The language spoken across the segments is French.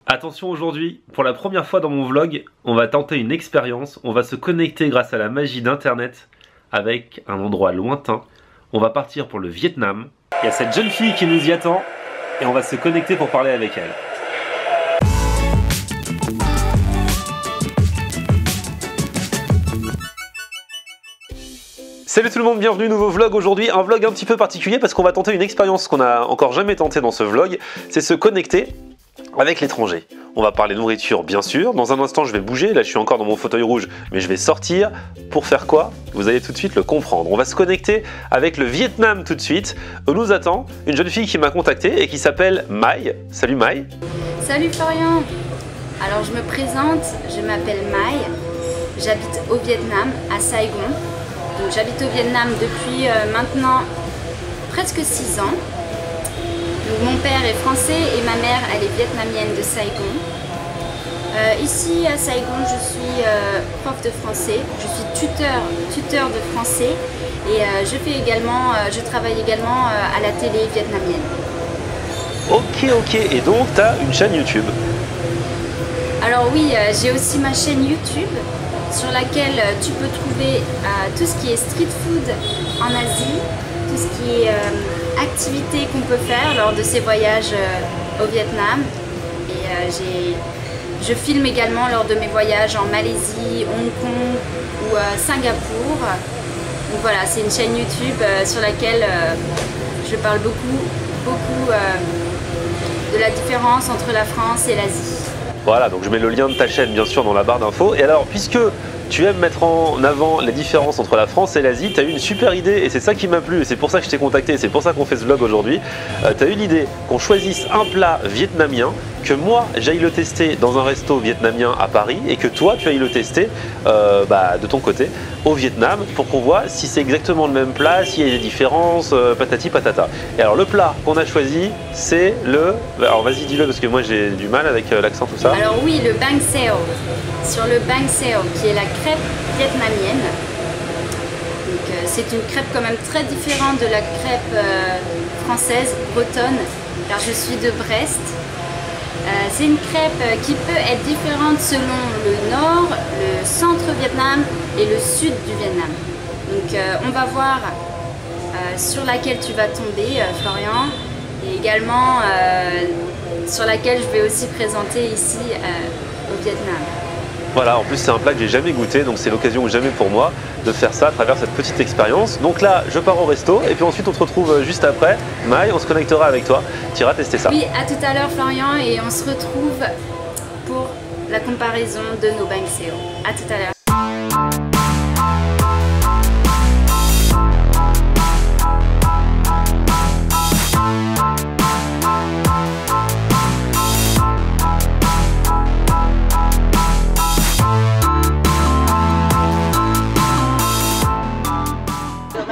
Attention, aujourd'hui, pour la première fois dans mon vlog, on va tenter une expérience. On va se connecter grâce à la magie d'internet avec un endroit lointain. On va partir pour le Vietnam. Il y a cette jeune fille qui nous y attend et on va se connecter pour parler avec elle. Salut tout le monde, bienvenue, nouveau vlog aujourd'hui, un vlog un petit peu particulier parce qu'on va tenter une expérience qu'on n'a encore jamais tentée dans ce vlog, c'est se connecter avec l'étranger. On va parler nourriture bien sûr, dans un instant je vais bouger, là je suis encore dans mon fauteuil rouge, mais je vais sortir, pour faire quoi? Vous allez tout de suite le comprendre. On va se connecter avec le Vietnam tout de suite, où nous attend une jeune fille qui m'a contacté et qui s'appelle Mai. Salut Mai. Salut Florian. Alors je me présente, je m'appelle Mai, j'habite au Vietnam, à Saigon. Donc j'habite au Vietnam depuis maintenant presque 6 ans. Donc, mon père est français et ma mère elle est vietnamienne de Saigon. Ici à Saigon je suis prof de français, je suis tuteur de français et je travaille également à la télé vietnamienne. Ok, et donc tu as une chaîne YouTube? Alors oui, j'ai aussi ma chaîne YouTube sur laquelle tu peux trouver tout ce qui est street food en Asie, tout ce qui est activités qu'on peut faire lors de ces voyages au Vietnam. Et je filme également lors de mes voyages en Malaisie, Hong Kong ou Singapour. Donc voilà, c'est une chaîne YouTube sur laquelle je parle beaucoup de la différence entre la France et l'Asie. Voilà, donc je mets le lien de ta chaîne bien sûr dans la barre d'infos. Et alors, puisque tu aimes mettre en avant les différences entre la France et l'Asie, tu as eu une super idée et c'est ça qui m'a plu et c'est pour ça que je t'ai contacté, c'est pour ça qu'on fait ce vlog aujourd'hui. Tu as eu l'idée qu'on choisisse un plat vietnamien, que moi j'aille le tester dans un resto vietnamien à Paris et que toi tu ailles le tester de ton côté au Vietnam pour qu'on voit si c'est exactement le même plat, s'il y a des différences, patati patata. Et alors le plat qu'on a choisi c'est le... Alors vas-y dis-le parce que moi j'ai du mal avec l'accent tout ça. Alors oui, le banh xeo. Sur le banh xeo qui est la crêpe vietnamienne. C'est une crêpe quand même très différente de la crêpe française, bretonne, car je suis de Brest. C'est une crêpe qui peut être différente selon le nord, le centre Vietnam et le sud du Vietnam. Donc on va voir sur laquelle tu vas tomber, Florian, et également sur laquelle je vais aussi présenter ici au Vietnam. Voilà, en plus c'est un plat que j'ai jamais goûté, donc c'est l'occasion ou jamais pour moi de faire ça à travers cette petite expérience. Donc là, je pars au resto et puis ensuite on se retrouve juste après. Mai, on se connectera avec toi, tu iras tester ça. Oui, à tout à l'heure Florian et on se retrouve pour la comparaison de nos banh xeo. À tout à l'heure.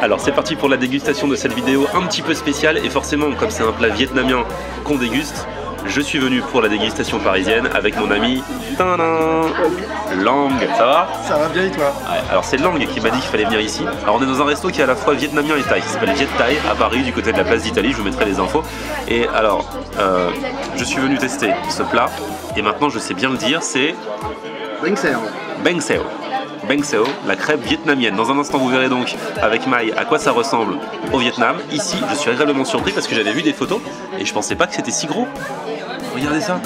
Alors c'est parti pour la dégustation de cette vidéo un petit peu spéciale et forcément comme c'est un plat vietnamien qu'on déguste, je suis venu pour la dégustation parisienne avec mon ami Lang. Ça va? Ça va bien et toi? Ouais, alors c'est Lang qui m'a dit qu'il fallait venir ici. Alors on est dans un resto qui est à la fois vietnamien et thaï, qui s'appelle Viet Thai à Paris du côté de la place d'Italie, je vous mettrai les infos. Et alors je suis venu tester ce plat et maintenant je sais bien le dire, c'est Banh xeo. Banh xeo. Banh xeo, la crêpe vietnamienne. Dans un instant, vous verrez donc avec Mai à quoi ça ressemble au Vietnam. Ici, je suis agréablement surpris parce que j'avais vu des photos et je pensais pas que c'était si gros. Regardez ça.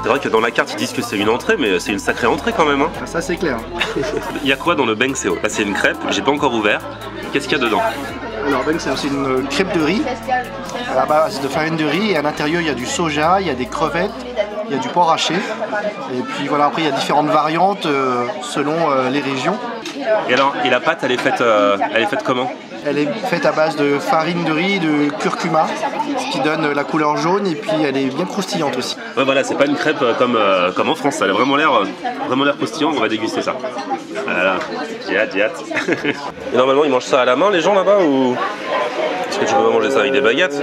C'est vrai que dans la carte, ils disent que c'est une entrée, mais c'est une sacrée entrée quand même. Hein. Ça c'est clair. Il y a quoi dans le Banh xeo? Là, c'est une crêpe, j'ai pas encore ouvert. Qu'est-ce qu'il y a dedans? Alors Banh xeo, c'est une crêpe de riz à la base de farine de riz et à l'intérieur il y a du soja, il y a des crevettes, il y a du porc haché et puis voilà, après il y a différentes variantes selon les régions. Et alors, et la pâte elle est faite comment? Elle est faite à base de farine de riz, de curcuma, ce qui donne la couleur jaune et puis elle est bien croustillante aussi. Ouais voilà, c'est pas une crêpe comme en France, elle a vraiment l'air croustillant, on va déguster ça. Voilà, j'ai hâte. Et normalement ils mangent ça à la main les gens là-bas ou est-ce que tu peux manger ça avec des baguettes?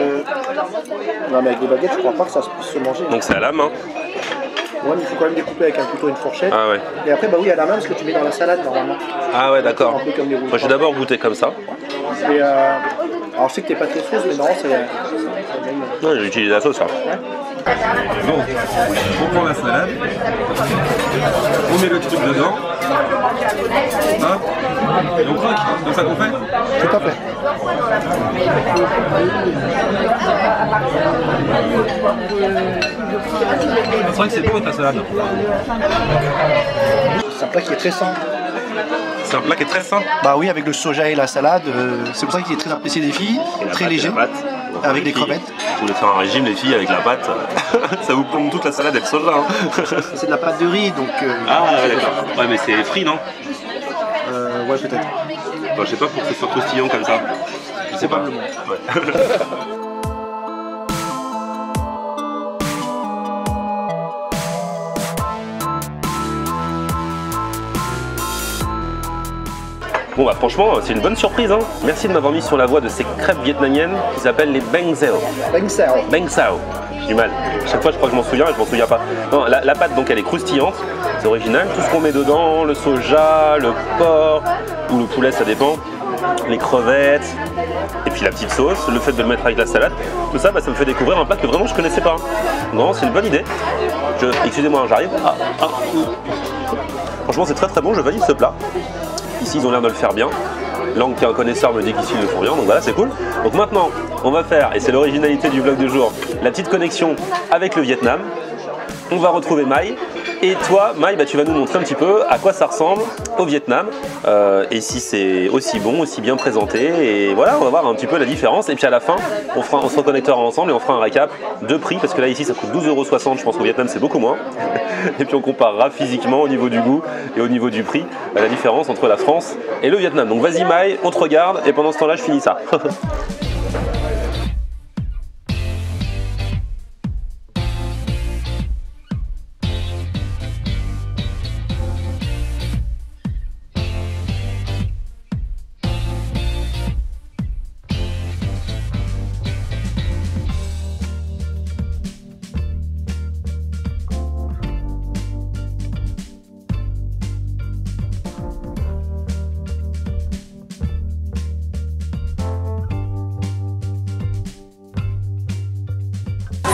Non mais avec des baguettes je crois pas que ça puisse se manger. Donc c'est à la main. Ouais, mais il faut quand même découper avec un couteau et une fourchette. Ah ouais. Et après, bah oui, à la main, ce que tu mets dans la salade normalement. Ah ouais, d'accord. Un peu comme les Moi, je vais d'abord goûter comme ça. Et alors, je sais que t'es pas très sauce, mais non, c'est. Ouais, j'utilise la sauce, ça. Bon, on prend la salade, on met le truc dedans, hop, et on croque, comme ça qu'on fait. Tout à fait. C'est vrai que c'est bon ta salade. C'est un plat qui est très sain. C'est un plat qui est très sain. Bah oui, avec le soja et la salade, c'est pour ça qu'il est très apprécié des filles, très léger, avec des crevettes. Vous voulez faire un régime, les filles, avec la pâte, ça vous plombe toute la salade et le soja. Hein. C'est de la pâte de riz, donc. Ah ouais, d'accord. Ouais, mais c'est frit, non? Ouais, peut-être. Enfin, je sais pas pour que ce soit croustillant comme ça. Je sais pas. Ouais. Bon bah franchement c'est une bonne surprise hein. Merci de m'avoir mis sur la voie de ces crêpes vietnamiennes qui s'appellent les bánh xèo. Bánh xèo. Bánh xèo. J'ai du mal. Chaque fois je crois que je m'en souviens et je m'en souviens pas. Non, la pâte donc elle est croustillante, c'est original. Tout ce qu'on met dedans, le soja, le porc ou le poulet ça dépend, les crevettes et puis la petite sauce, le fait de le mettre avec la salade, tout ça bah, ça me fait découvrir un plat que vraiment je connaissais pas. Non c'est une bonne idée. Excusez-moi j'arrive. Franchement c'est très très bon, je valide ce plat. Ici, ils ont l'air de le faire bien. Langue qui est un connaisseur me dit qu'ici, ils le font bien. Donc voilà, c'est cool. Donc maintenant, on va faire, et c'est l'originalité du vlog du jour, la petite connexion avec le Vietnam. On va retrouver Mai. Et toi, Mai, bah, tu vas nous montrer un petit peu à quoi ça ressemble au Vietnam. Et si c'est aussi bon, aussi bien présenté. Et voilà, on va voir un petit peu la différence. Et puis à la fin, on se reconnectera ensemble et on fera un récap de prix. Parce que là, ici, ça coûte 12,60 €. Je pense qu'au Vietnam, c'est beaucoup moins. Et puis on comparera physiquement au niveau du goût et au niveau du prix la différence entre la France et le Vietnam. Donc vas-y Mai, on te regarde et pendant ce temps-là je finis ça.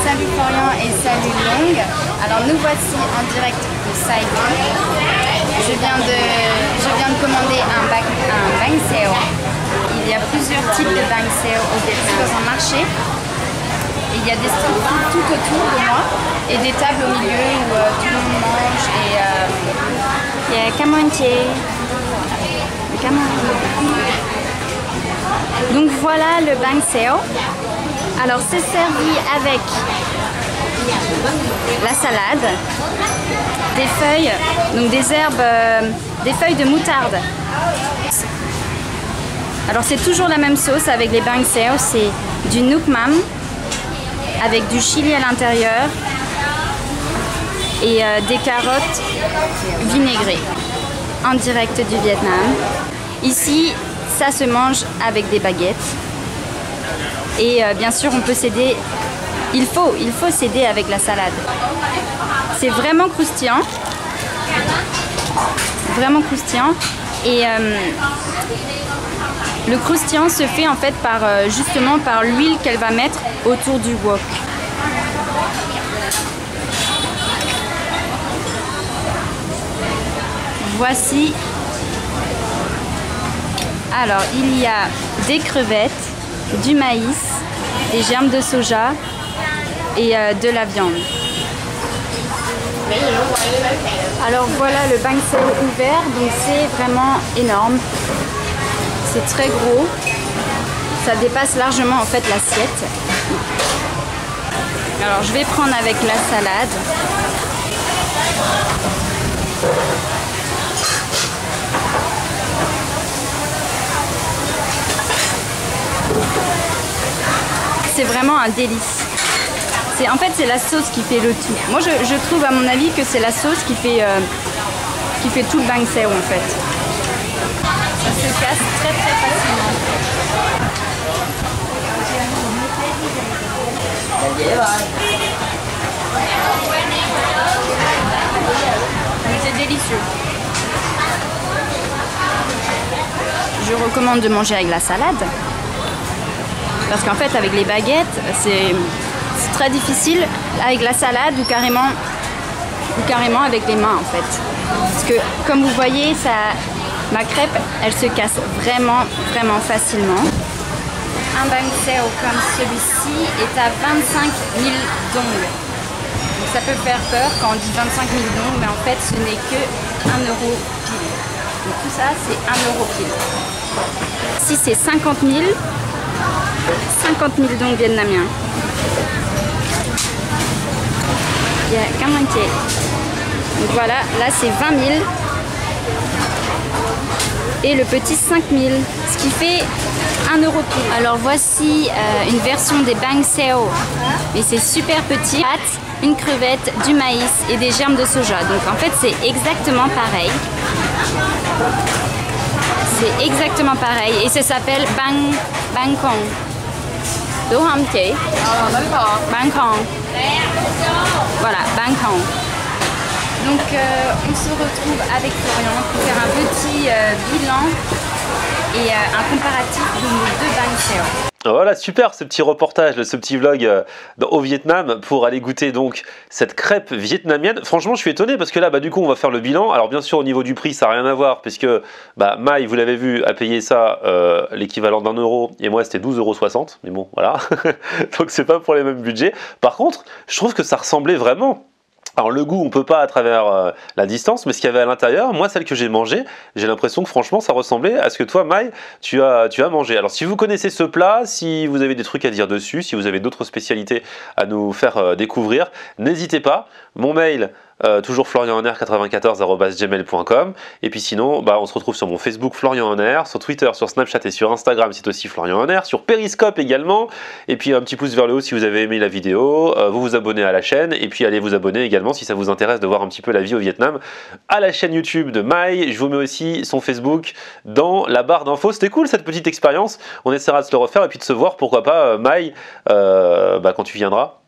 Salut Florian et salut Long. Alors nous voici en direct de Saigon. Je viens de commander un bánh xèo. Il y a plusieurs types de bánh xèo au Vietnam dans un marché. Et il y a des street food tout autour de moi et des tables au milieu où tout le monde mange. Et il y a camontier. Donc voilà le bánh xèo. Alors c'est servi avec la salade, des feuilles, donc des herbes, des feuilles de moutarde. Alors c'est toujours la même sauce avec les bánh xèo, c'est du nuoc mam avec du chili à l'intérieur et des carottes vinaigrées en direct du Vietnam. Ici, ça se mange avec des baguettes. Et bien sûr, on peut s'aider, il faut s'aider avec la salade. C'est vraiment croustillant. Vraiment croustillant. Et le croustillant se fait en fait justement par l'huile qu'elle va mettre autour du wok. Voici. Alors, il y a des crevettes, du maïs, des germes de soja et de la viande. Alors voilà le bánh xèo ouvert, donc c'est vraiment énorme, c'est très gros, ça dépasse largement en fait l'assiette. Alors je vais prendre avec la salade. C'est vraiment un délice. En fait, c'est la sauce qui fait le tout. Moi, je trouve, à mon avis, que c'est la sauce qui fait tout le bánh xèo, en fait. Ça se casse très très facilement. recommande de manger avec la salade. Parce qu'en fait, avec les baguettes, c'est très difficile avec la salade ou carrément avec les mains en fait. Parce que comme vous voyez, ma crêpe, elle se casse vraiment facilement. Un banh xeo comme celui-ci est à 25 000 dong. Donc ça peut faire peur quand on dit 25 000 dong, mais en fait ce n'est que 1 euro pile. Donc tout ça c'est 1 euro pile. Si c'est 50 000 dong vietnamiens. Il y a qu'un manqué. Donc voilà, là c'est 20 000 et le petit 5 000, ce qui fait 1 euro pile. Alors voici une version des banh xeo, mais c'est super petit. Une crevette, du maïs et des germes de soja. Donc en fait c'est exactement pareil. C'est exactement pareil et ça s'appelle banh kong. Đúng không chị? Banh kong. Voilà, banh kong. Donc on se retrouve avec Florian pour faire un petit bilan et un comparatif de nos deux banh xeo. Voilà, super ce petit reportage, ce petit vlog au Vietnam pour aller goûter donc cette crêpe vietnamienne. Franchement, je suis étonné parce que là, du coup, on va faire le bilan. Alors bien sûr, au niveau du prix, ça n'a rien à voir puisque Mai, vous l'avez vu, a payé ça l'équivalent d'1 euro et moi, c'était 12,60 €. Mais bon, voilà. Donc, c'est pas pour les mêmes budgets. Par contre, je trouve que ça ressemblait vraiment. Alors le goût, on peut pas à travers la distance, mais ce qu'il y avait à l'intérieur, moi celle que j'ai mangée, j'ai l'impression que franchement ça ressemblait à ce que toi, Mai, tu as mangé. Alors si vous connaissez ce plat, si vous avez des trucs à dire dessus, si vous avez d'autres spécialités à nous faire découvrir, n'hésitez pas. Mon mail, toujours florianhenner94@gmail.com. Et puis sinon, on se retrouve sur mon Facebook Florian Henner, sur Twitter, sur Snapchat et sur Instagram, c'est aussi Florian Henner, sur Periscope également. Et puis un petit pouce vers le haut si vous avez aimé la vidéo, vous vous abonnez à la chaîne, et puis allez vous abonner également si ça vous intéresse de voir un petit peu la vie au Vietnam à la chaîne YouTube de Mai. Je vous mets aussi son Facebook dans la barre d'infos. C'était cool cette petite expérience. On essaiera de se le refaire et puis de se voir, pourquoi pas, Mai, quand tu viendras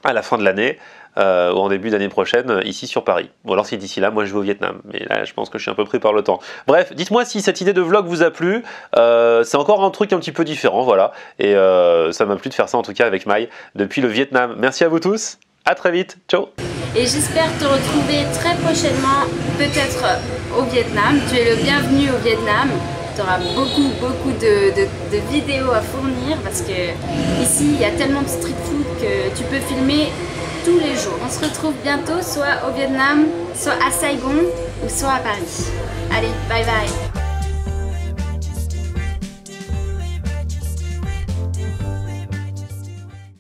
à la fin de l'année. Ou en début d'année prochaine ici sur Paris. Ou alors si d'ici là, moi je vais au Vietnam. Mais là, je pense que je suis un peu pris par le temps. Bref, dites-moi si cette idée de vlog vous a plu. C'est encore un truc un petit peu différent, voilà. Et ça m'a plu de faire ça en tout cas avec Mai depuis le Vietnam. Merci à vous tous. À très vite. Ciao. Et j'espère te retrouver très prochainement, peut-être au Vietnam. Tu es le bienvenu au Vietnam. Tu auras beaucoup de vidéos à fournir parce que ici, il y a tellement de street food que tu peux filmer tous les jours. On se retrouve bientôt, soit au Vietnam, soit à Saigon ou soit à Paris. Allez, bye bye.